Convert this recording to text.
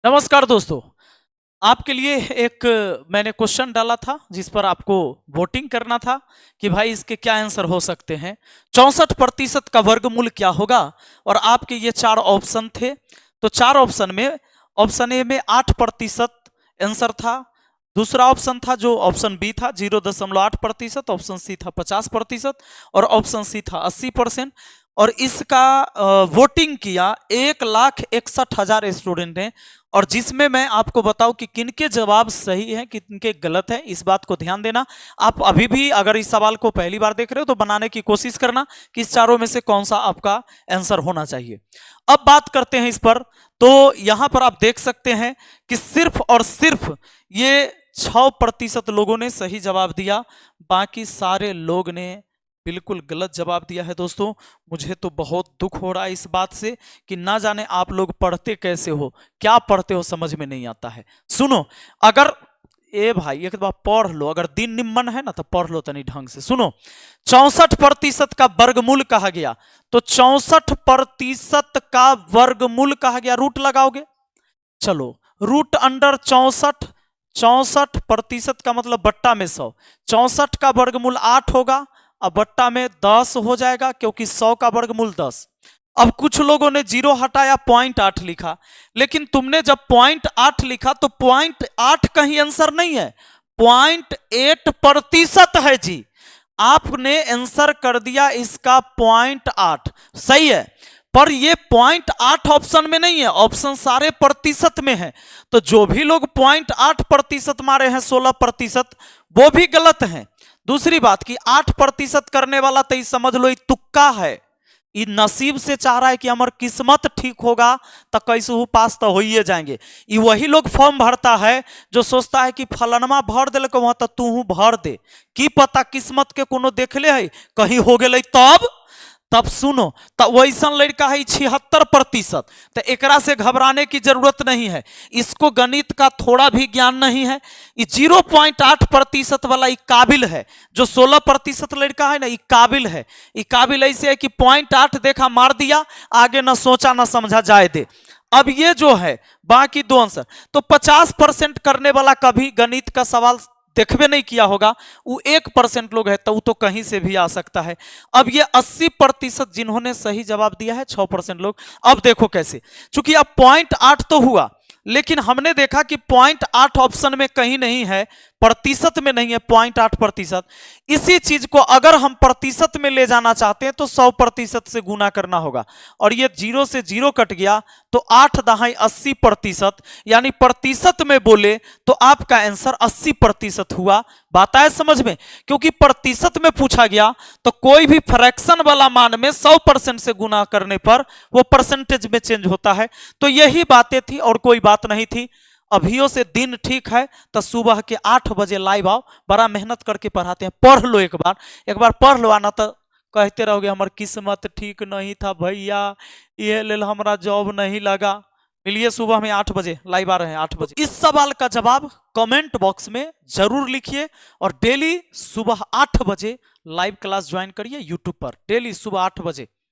नमस्कार दोस्तों। आपके लिए एक मैंने क्वेश्चन डाला था जिस पर आपको वोटिंग करना था कि भाई इसके क्या आंसर हो सकते हैं। 64% का वर्गमूल क्या होगा। और आपके ये चार ऑप्शन थे, तो चार ऑप्शन में ऑप्शन ए में 8% आंसर था। दूसरा ऑप्शन था जो ऑप्शन बी था 0.8%, ऑप्शन सी था 50% और ऑप्शन सी था 80%। और इसका वोटिंग किया 1,61,000 स्टूडेंट ने। और जिसमें मैं आपको बताऊं कि किनके जवाब सही हैं किनके गलत हैं, इस बात को ध्यान देना। आप अभी भी अगर इस सवाल को पहली बार देख रहे हो तो बनाने की कोशिश करना कि इस चारों में से कौन सा आपका आंसर होना चाहिए। अब बात करते हैं इस पर। तो यहां पर आप देख सकते हैं कि सिर्फ और सिर्फ ये 6% लोगों ने सही जवाब दिया, बाकी सारे लोग ने बिल्कुल गलत जवाब दिया है। दोस्तों, मुझे तो बहुत दुख हो रहा है इस बात से कि ना जाने आप लोग पढ़ते कैसे हो, क्या पढ़ते हो समझ में नहीं आता है। सुनो, अगर ए भाई एक बार पढ़ लो, अगर दिन निम्न है ना तो पढ़ लो तनी ढंग से। सुनो, 64% का वर्गमूल कहा गया, तो 64% का वर्गमूल कहा गया, रूट लगाओगे। चलो, रूट अंडर 64, 64% का मतलब बट्टा में 100, 64 का वर्गमूल 8 होगा, अब बट्टा में 10 हो जाएगा क्योंकि 100 का वर्गमूल 10। अब कुछ लोगों ने 0 हटाया, 0.8 लिखा, लेकिन तुमने जब 0.8 लिखा तो 0.8 कहीं आंसर नहीं है, 0.8% है जी। आपने आंसर कर दिया इसका 0.8, सही है, पर ये 0.8 ऑप्शन में नहीं है, ऑप्शन सारे प्रतिशत में है। तो जो भी लोग 0.8% मारे हैं 16%, वो भी गलत हैं। दूसरी बात कि 8% करने वाला तो समझ लो ये तुक्का है, ये नसीब से चाह रहा है कि हमार किस्मत ठीक होगा तो कैसे हो पास तो हो ही जाएंगे। ये वही लोग फॉर्म भरता है जो सोचता है कि फलनमा भर दिल वहां तो तू भर दे, की पता किस्मत के कोनो देखले है कहीं हो गए तब सुनो, तब वैसा लड़का है 76%, तो एकरा से घबराने की जरूरत नहीं है। इसको गणित का थोड़ा भी ज्ञान नहीं है। ये 0.8% वाला ये काबिल है, जो 16% लड़का है ना, ये काबिल है। ये काबिल ऐसे है कि 0.8 देखा मार दिया, आगे ना सोचा ना समझा, जाए दे। अब ये जो है बाकी दो आंसर, तो 50% करने वाला कभी गणित का सवाल देखबे नहीं किया होगा, वो 1% लोग है, तो वो तो कहीं से भी आ सकता है। अब ये 80% जिन्होंने सही जवाब दिया है 6% लोग। अब देखो कैसे, चूंकि अब 0.8 तो हुआ, लेकिन हमने देखा कि 0.8 ऑप्शन में कहीं नहीं है, प्रतिशत में नहीं है 0.8%। इसी चीज को अगर हम प्रतिशत में ले जाना चाहते हैं तो 100% से गुना करना होगा, और ये 0 से 0 कट गया तो 8 दहाई 80%, यानी प्रतिशत में बोले तो आपका आंसर 80% हुआ। बात आए समझ में, क्योंकि प्रतिशत में पूछा गया तो कोई भी फ्रैक्शन वाला मान में 100% से गुना करने पर वो परसेंटेज में चेंज होता है। तो यही बातें थी और कोई बात नहीं थी। अभियो से दिन ठीक है तो सुबह के 8 बजे लाइव आओ, बड़ा मेहनत करके पढ़ाते हैं, पढ़ लो एक बार पढ़ लो, आना तो कहते रहोगे हमार किस्मत ठीक नहीं था भैया, ये लेल हमारा जॉब नहीं लगा। मिलिए सुबह में 8 बजे, लाइव आ रहे हैं 8 बजे। इस सवाल का जवाब कमेंट बॉक्स में जरूर लिखिए, और डेली सुबह 8 बजे लाइव क्लास ज्वाइन करिए यूट्यूब पर, डेली सुबह 8 बजे।